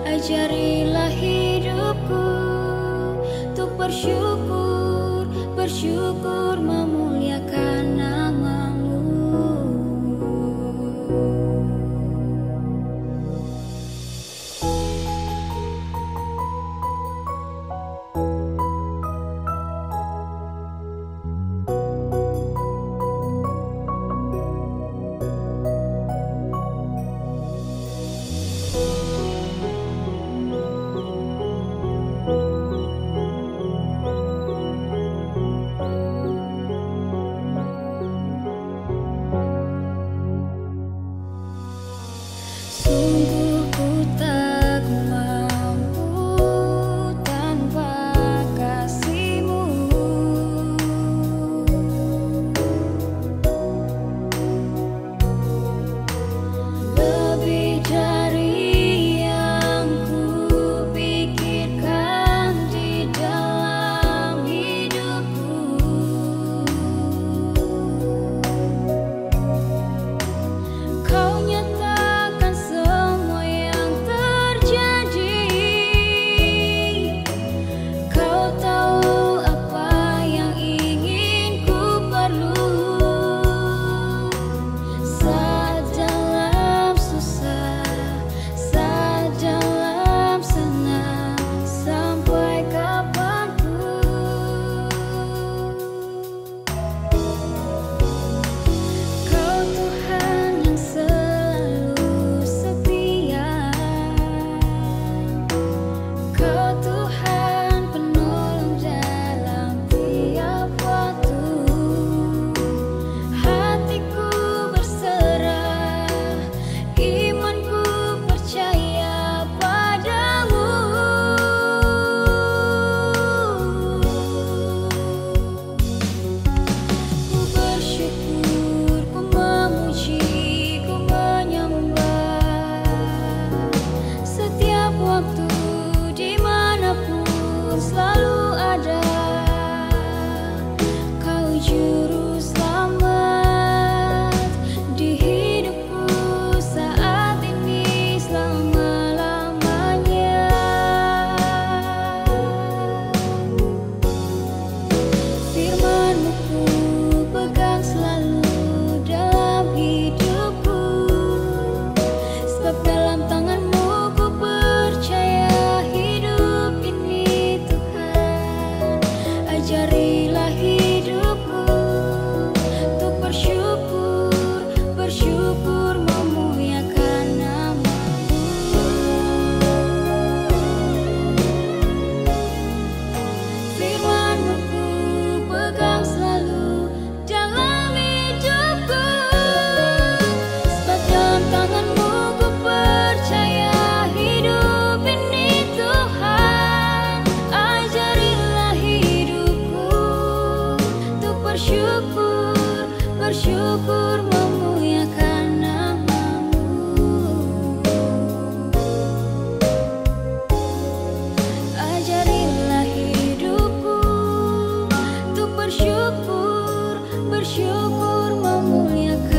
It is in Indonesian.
Ajarilah hidupku untuk bersyukur, bersyukur memuliakan nama-Mu. Sungguh ku tak mampu tanpa kasih-Mu. Lebih dari yang ku pikirkan di dalam hidupku. Kau nyatakan semua yang terjadi. Kau tahu apa yang ingin ku perlu. Saat dalam susah, saat dalam senang, sampai kapanpun. Kau Tuhan yang selalu setia. Kau Tuhan penolong dalam tiap waktu. Hatiku berserah, imanku percaya padamu. Ku bersyukur, ku memuji, ku menyembah. Setiap waktu, dimanapun selalu ada. Kau juru selamat di hidupku saat ini selama-lamanya. Firman-Mu ku pegang selalu dalam hidupku. Sebab dalam tangan-Mu ku percaya hidup ini Tuhan. Ajarilah hidupku untuk bersyukur, bersyukur memuliakan nama-Mu. Firman-Mu ku pegang selalu dalam hidupku. Sebab dalam tangan-Mu ku percaya hidup ini Tuhan. Ajarilah hidupku untuk bersyukur, bersyukur memuliakan nama-Mu. Ajarilah hidupku untuk bersyukur, bersyukur memuliakan